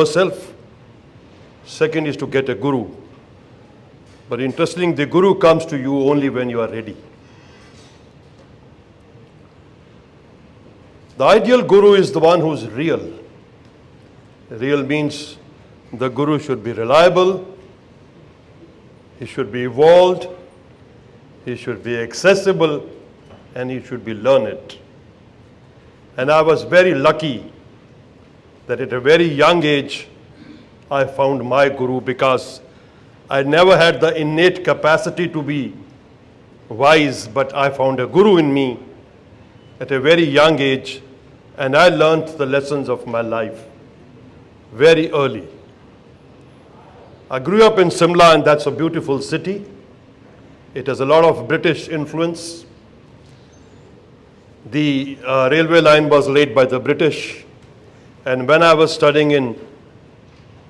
yourself. Second is to get a guru. But interestingly, the guru comes to you only when you are ready. The ideal guru is the one who is real. Real means the guru should be reliable, he should be evolved, he should be accessible, and he should be learned. And I was very lucky that at a very young age, I found my guru, because I never had the innate capacity to be wise, but I found a guru in me at a very young age, and I learned the lessons of my life very early. I grew up in Simla, and that's a beautiful city. It has a lot of British influence. The railway line was laid by the British, and when I was studying in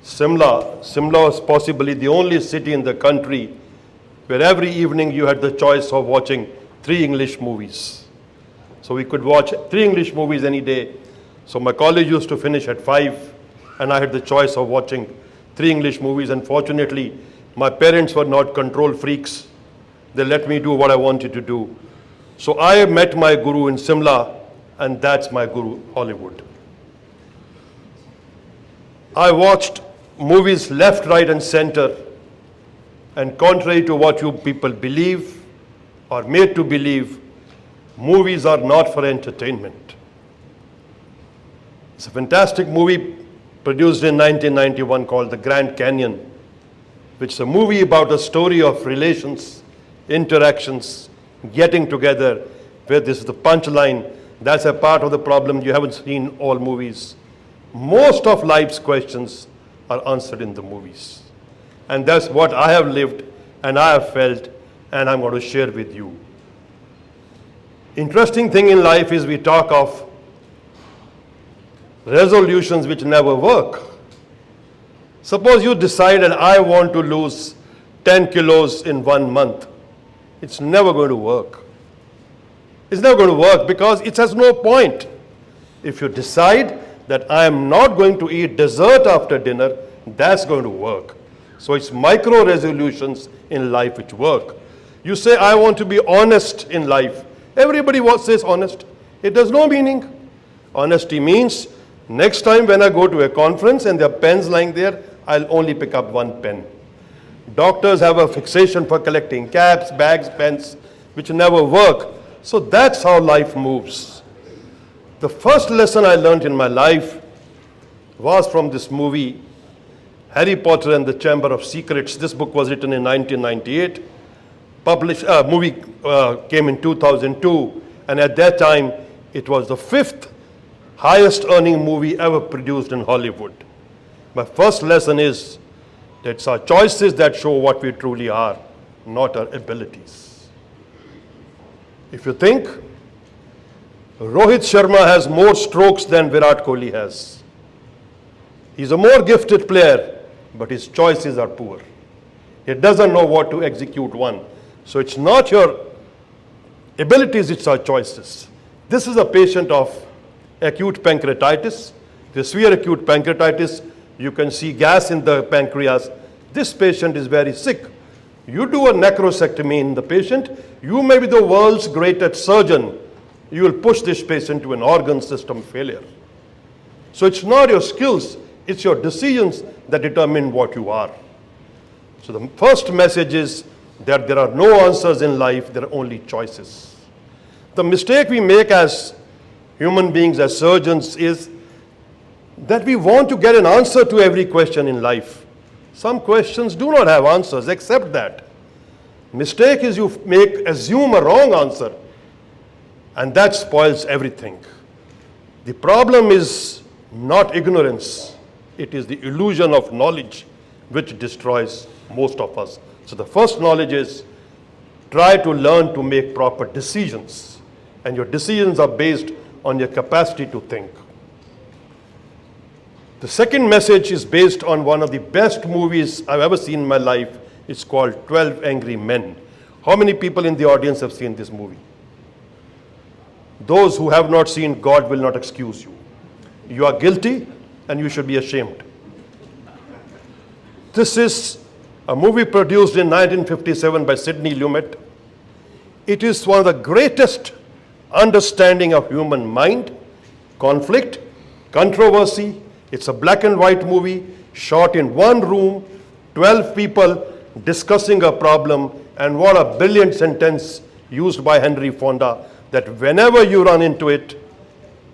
Simla was possibly the only city in the country where every evening you had the choice of watching 3 English movies. So we could watch 3 English movies any day. So my college used to finish at 5, and I had the choice of watching 3 English movies. Unfortunately, my parents were not control freaks. They let me do what I wanted to do. So I met my guru in Simla, and that's my guru, Hollywood. I watched movies left, right, and center, and contrary to what you people believe or made to believe, movies are not for entertainment. It's a fantastic movie produced in 1991 called The Grand Canyon, which is a movie about a story of relations, interactions, getting together, where this is the punchline. That's a part of the problem. You haven't seen all movies. Most of life's questions are answered in the movies. And that's what I have lived and I have felt, and I'm going to share with you. Interesting thing in life is we talk of resolutions which never work. Suppose you decided, I want to lose 10 kilos in 1 month. It's never going to work. It's never going to work because it has no point. If you decide that I am not going to eat dessert after dinner, that's going to work. So it's micro resolutions in life which work. You say, I want to be honest in life. Everybody says honest. It has no meaning. Honesty means next time when I go to a conference and there are pens lying there, I'll only pick up 1 pen. Doctors have a fixation for collecting caps, bags, pens, which never work. So that's how life moves. The first lesson I learned in my life was from this movie, Harry Potter and the Chamber of Secrets. This book was written in 1998. Movie came in 2002, and at that time, it was the 5th highest earning movie ever produced in Hollywood. My first lesson is that it's our choices that show what we truly are, not our abilities. If you think, Rohit Sharma has more strokes than Virat Kohli has. He's a more gifted player, but his choices are poor. He doesn't know what to execute one. So it's not your abilities, it's our choices. This is a patient of acute pancreatitis. The severe acute pancreatitis, you can see gas in the pancreas. This patient is very sick. You do a necrosectomy in the patient, you may be the world's greatest surgeon. You will push this patient to an organ system failure. So it's not your skills, it's your decisions that determine what you are. So the first message is that there are no answers in life, there are only choices. The mistake we make as human beings, as surgeons, is that we want to get an answer to every question in life. Some questions do not have answers, accept that. Mistake is you assume a wrong answer, and that spoils everything. The problem is not ignorance, it is the illusion of knowledge which destroys most of us. So the first knowledge is try to learn to make proper decisions, and your decisions are based on your capacity to think. The second message is based on one of the best movies I've ever seen in my life. It's called 12 Angry Men. How many people in the audience have seen this movie? Those who have not seen, God will not excuse you. You are guilty and you should be ashamed. This is a movie produced in 1957 by Sidney Lumet. It is one of the greatest understanding of human mind, conflict, controversy. It's a black and white movie shot in one room, 12 people discussing a problem, and what a brilliant sentence used by Henry Fonda, that whenever you run into it,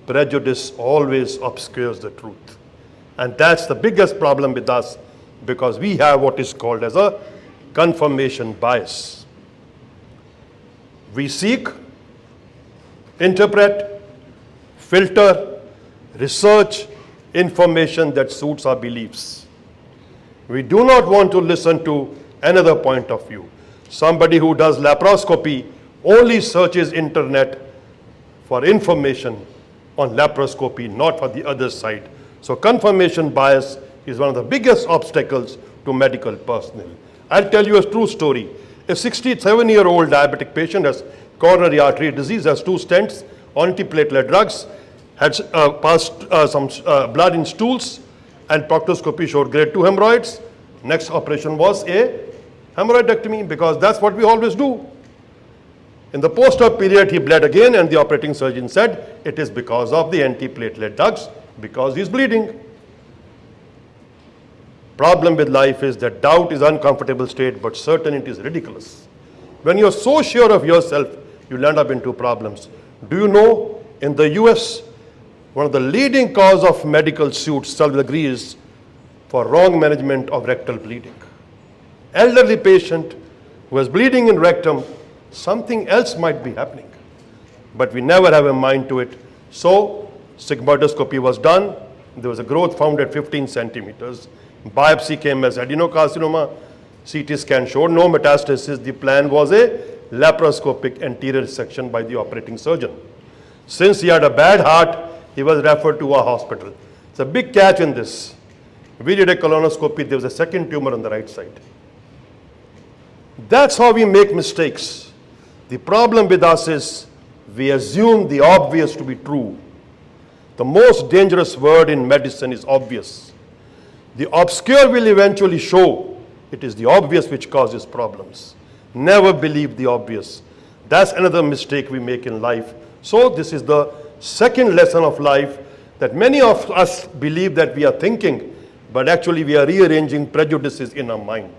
prejudice always obscures the truth. And that's the biggest problem with us, because we have what is called as a confirmation bias. We seek, interpret, filter, research information that suits our beliefs. We do not want to listen to another point of view. Somebody who does laparoscopy only searches internet for information on laparoscopy, not for the other side. So confirmation bias is one of the biggest obstacles to medical personnel. I'll tell you a true story. A 67-year-old diabetic patient has coronary artery disease, has 2 stents, antiplatelet drugs, had passed some blood in stools, and proctoscopy showed grade 2 hemorrhoids. Next operation was a hemorrhoidectomy, because that's what we always do. In the post-op period, he bled again, and the operating surgeon said it is because of the antiplatelet drugs, because he's bleeding. Problem with life is that doubt is uncomfortable state, but certainty is ridiculous. When you're so sure of yourself, you'll end up into problems. Do you know, in the US, one of the leading cause of medical suits, some will agree, is for wrong management of rectal bleeding. Elderly patient who is bleeding in rectum, something else might be happening, but we never have a mind to it. So sigmoidoscopy was done. There was a growth found at 15 centimeters. Biopsy came as adenocarcinoma. CT scan showed no metastasis. The plan was a laparoscopic anterior section by the operating surgeon. Since he had a bad heart, he was referred to a hospital. It's a big catch in this. We did a colonoscopy. There was a second tumor on the right side. That's how we make mistakes. The problem with us is we assume the obvious to be true. The most dangerous word in medicine is obvious. The obscure will eventually show it is the obvious which causes problems. Never believe the obvious. That's another mistake we make in life. So this is the second lesson of life, that many of us believe that we are thinking, but actually we are rearranging prejudices in our mind.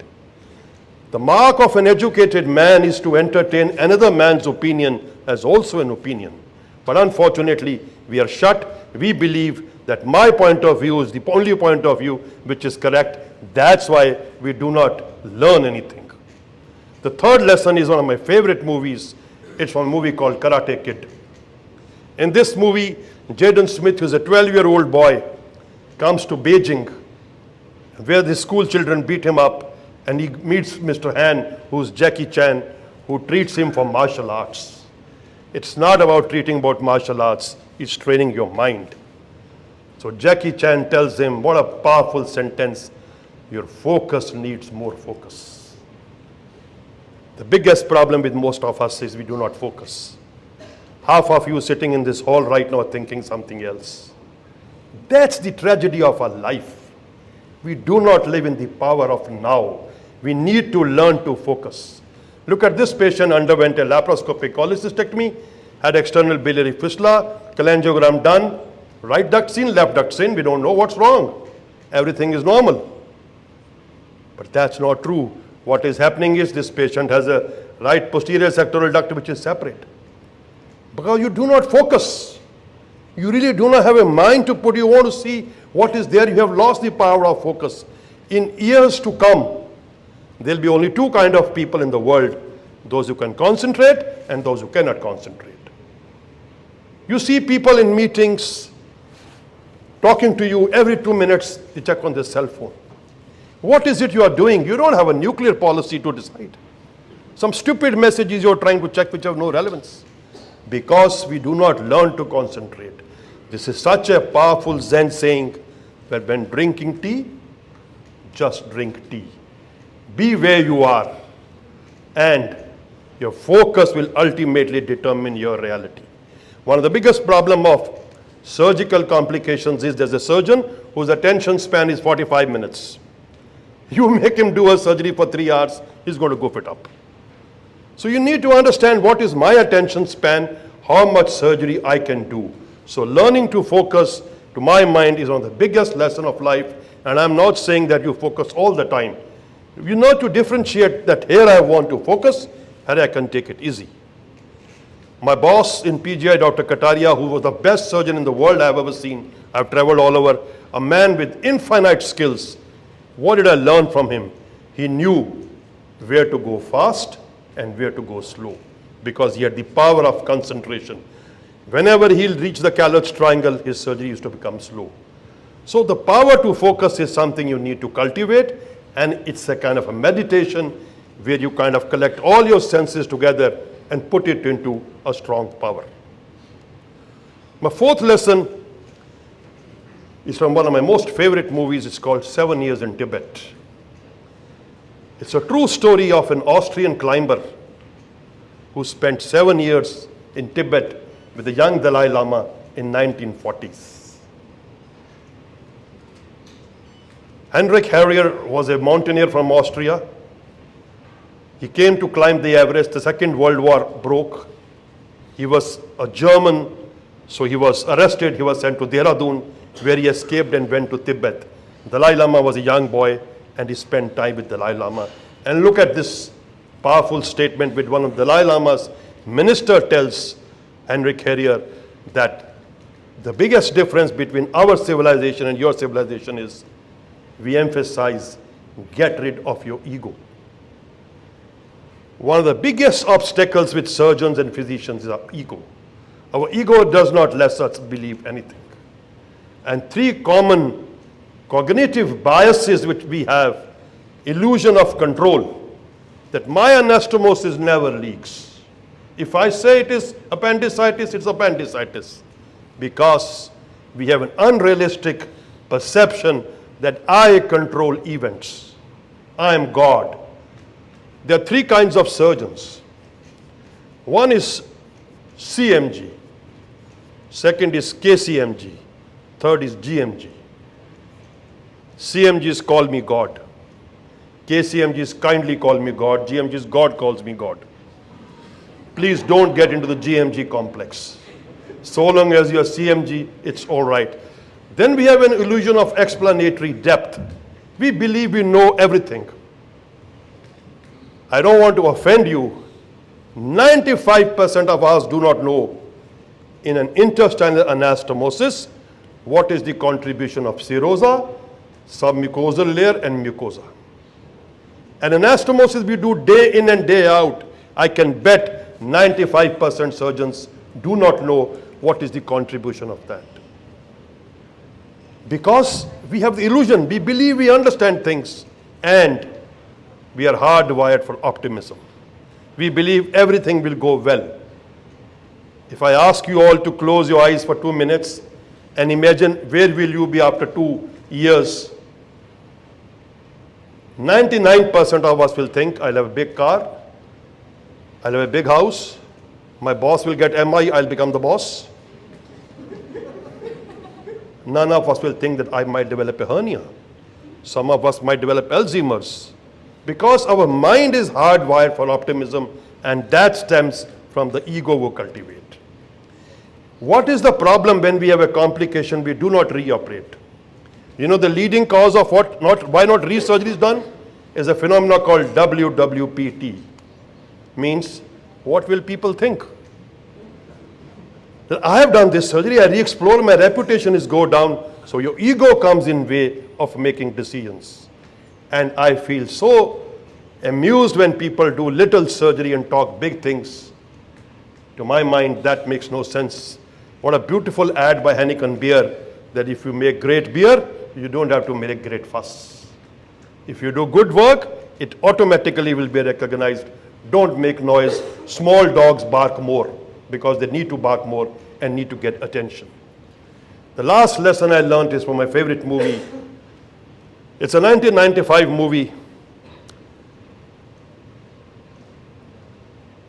The mark of an educated man is to entertain another man's opinion as also an opinion. But unfortunately, we are shut. We believe that my point of view is the only point of view which is correct. That's why we do not learn anything. The third lesson is one of my favorite movies. It's from a movie called Karate Kid. In this movie, Jaden Smith, who's a 12-year-old boy, comes to Beijing, where the school children beat him up, and he meets Mr. Han, who's Jackie Chan, who treats him for martial arts. It's not about treating about martial arts, it's training your mind. So Jackie Chan tells him, what a powerful sentence, your focus needs more focus. The biggest problem with most of us is we do not focus. Half of you sitting in this hall right now thinking something else. That's the tragedy of our life. We do not live in the power of now. We need to learn to focus. Look at this patient, underwent a laparoscopic cholecystectomy, had external biliary fistula, cholangiogram done, right duct seen, left duct seen. We don't know what's wrong. Everything is normal. But that's not true. What is happening is this patient has a right posterior sectoral duct which is separate. Because you do not focus. You really do not have a mind to put. You want to see what is there. You have lost the power of focus. In years to come, there'll be only 2 kinds of people in the world. Those who can concentrate and those who cannot concentrate. You see people in meetings talking to you every 2 minutes, they check on their cell phone. What is it you are doing? You don't have a nuclear policy to decide. Some stupid messages you're trying to check which have no relevance. Because we do not learn to concentrate. This is such a powerful Zen saying that when drinking tea, just drink tea. Be where you are, and your focus will ultimately determine your reality. One of the biggest problems of surgical complications is there's a surgeon whose attention span is 45 minutes. You make him do a surgery for 3 hours, he's going to goof it up. So you need to understand what is my attention span, how much surgery I can do. So learning to focus, to my mind, is one of the biggest lesson of life. And I'm not saying that you focus all the time. You know to differentiate that here I want to focus, here I can take it easy. My boss in PGI, Dr. Kataria, who was the best surgeon in the world I've ever seen, I've traveled all over, a man with infinite skills. What did I learn from him? He knew where to go fast and where to go slow, because he had the power of concentration. Whenever he'll reach the Calloch triangle, his surgery used to become slow. So the power to focus is something you need to cultivate, and it's a kind of a meditation where you kind of collect all your senses together and put it into a strong power. My fourth lesson is from one of my most favorite movies. It's called 7 Years in Tibet. It's a true story of an Austrian climber who spent 7 years in Tibet with the young Dalai Lama in 1940s. Heinrich Harrier was a mountaineer from Austria. He came to climb the Everest. The Second World War broke. He was a German, so he was arrested. He was sent to Dehradun, where he escaped and went to Tibet. Dalai Lama was a young boy, and he spent time with Dalai Lama. And look at this powerful statement with one of Dalai Lama's minister tells Heinrich Harrier that the biggest difference between our civilization and your civilization is we emphasize get rid of your ego. One of the biggest obstacles with surgeons and physicians is our ego. Our ego does not let us believe anything. And 3 common cognitive biases which we have: illusion of control, that my anastomosis never leaks. If I say it is appendicitis, it's appendicitis, because we have an unrealistic perception that I control events. I am God. There are 3 kinds of surgeons. One is CMG, second is KCMG, third is GMG. CMG is call me God. KCMG is kindly call me God. GMG is God calls me God. Please don't get into the GMG complex. So long as you're CMG, it's all right. Then we have an illusion of explanatory depth. We believe we know everything. I don't want to offend you. 95% of us do not know in an intestinal anastomosis what is the contribution of serosa, submucosal layer, and mucosa. An anastomosis we do day in and day out. I can bet 95% surgeons do not know what is the contribution of that. Because we have the illusion, we believe we understand things, and we are hardwired for optimism. We believe everything will go well. If I ask you all to close your eyes for 2 minutes and imagine where will you be after 2 years, 99% of us will think, I'll have a big car, I'll have a big house, my boss will get MI, I'll become the boss. None of us will think that I might develop a hernia. Some of us might develop Alzheimer's, because our mind is hardwired for optimism, and that stems from the ego we cultivate. What is the problem when we have a complication we do not reoperate? You know the leading cause of why not resurgery is done is a phenomenon called WWPT. Means, what will people think? That I have done this surgery, I re-explore, my reputation is go down, so your ego comes in way of making decisions. And I feel so amused when people do little surgery and talk big things. To my mind, that makes no sense. What a beautiful ad by Heineken beer, that if you make great beer, you don't have to make great fuss. If you do good work, it automatically will be recognized. Don't make noise. Small dogs bark more because they need to bark more and need to get attention. The last lesson I learned is from my favorite movie. It's a 1995 movie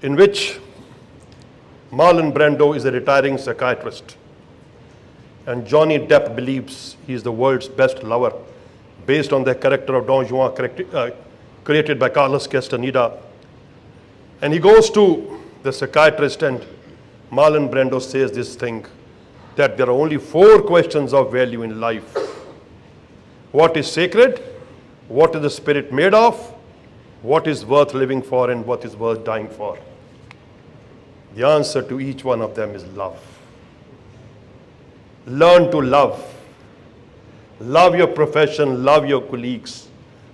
in which Marlon Brando is a retiring psychiatrist, and Johnny Depp believes he is the world's best lover, based on the character of Don Juan, created by Carlos Castaneda. And he goes to the psychiatrist, and Marlon Brando says this thing, that there are only 4 questions of value in life. What is sacred? What is the spirit made of? What is worth living for, and what is worth dying for? The answer to each one of them is love. Learn to love. Love your profession, love your colleagues,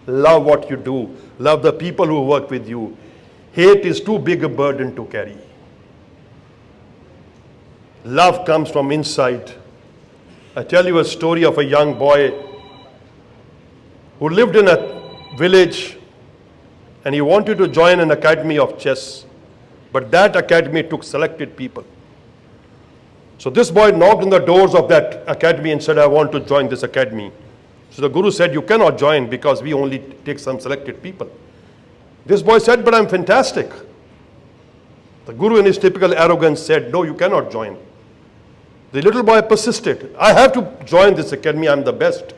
love what you do, love the people who work with you. Hate is too big a burden to carry. Love comes from inside. I tell you a story of a young boy who lived in a village, and he wanted to join an academy of chess, but that academy took selected people. So this boy knocked on the doors of that academy and said, I want to join this academy. So the guru said, you cannot join because we only take some selected people. This boy said, but I'm fantastic. The guru in his typical arrogance said, no, you cannot join. The little boy persisted. I have to join this academy, I'm the best.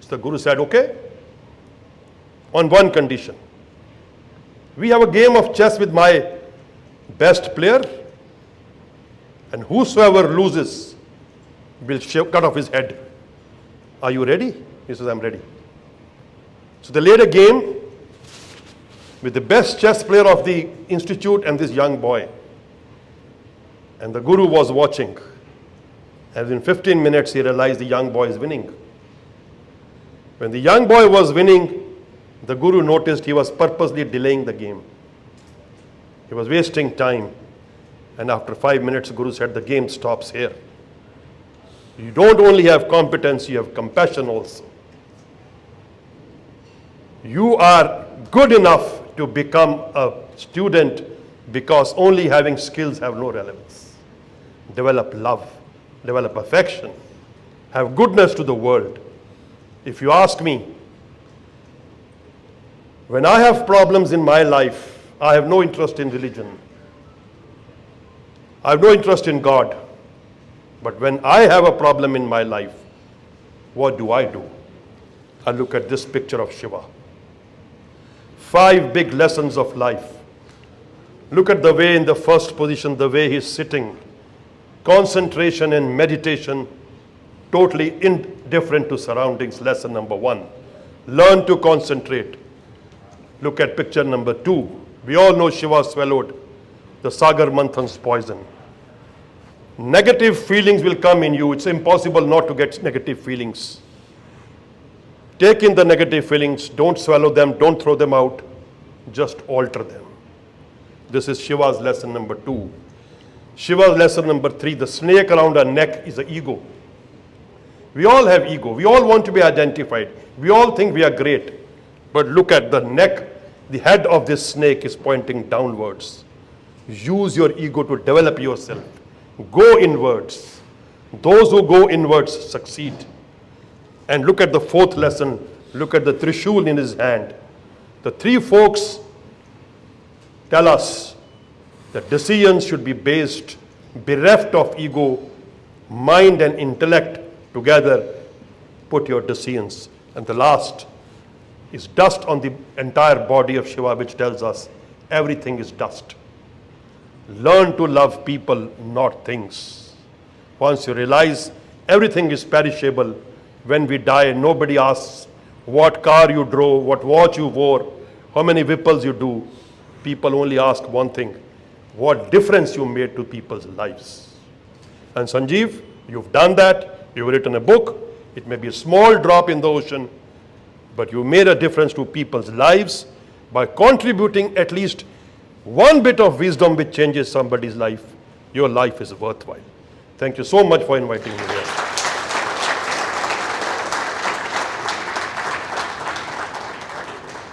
So the guru said, okay, on one condition. We have a game of chess with my best player, and whosoever loses will cut off his head. Are you ready? He says, I'm ready. So they laid a game with the best chess player of the institute and this young boy. And the guru was watching. And in 15 minutes, he realized the young boy is winning. When the young boy was winning, the guru noticed he was purposely delaying the game. He was wasting time. And after 5 minutes, the guru said, the game stops here. You don't only have competence, you have compassion also. You are good enough to become a student because only having skills have no relevance. Develop love, develop affection, have goodness to the world. If you ask me, when I have problems in my life, I have no interest in religion. I have no interest in God. But when I have a problem in my life, what do? I look at this picture of Shiva. 5 big lessons of life. Look at the way in the first position, the way he's sitting. Concentration and meditation, totally indifferent to surroundings. Lesson number 1. Learn to concentrate. Look at picture number 2. We all know Shiva swallowed the Sagar Manthan's poison. Negative feelings will come in you. It's impossible not to get negative feelings. Take in the negative feelings, don't swallow them, don't throw them out, just alter them. This is Shiva's lesson number 2. Shiva's lesson number 3, the snake around our neck is the ego. We all have ego. We all want to be identified. We all think we are great. But look at the neck. The head of this snake is pointing downwards. Use your ego to develop yourself. Go inwards. Those who go inwards succeed. And look at the 4th lesson. Look at the Trishul in his hand. The 3 folks tell us that decisions should be based, bereft of ego, mind and intellect together. Put your decisions. And the last is dust on the entire body of Shiva, which tells us everything is dust. Learn to love people, not things. Once you realize everything is perishable, when we die, nobody asks what car you drove, what watch you wore, how many whipples you do. People only ask one thing, what difference you made to people's lives. And Sanjeev, you've done that. You've written a book. It may be a small drop in the ocean, but you made a difference to people's lives by contributing at least one bit of wisdom which changes somebody's life. Your life is worthwhile. Thank you so much for inviting me here.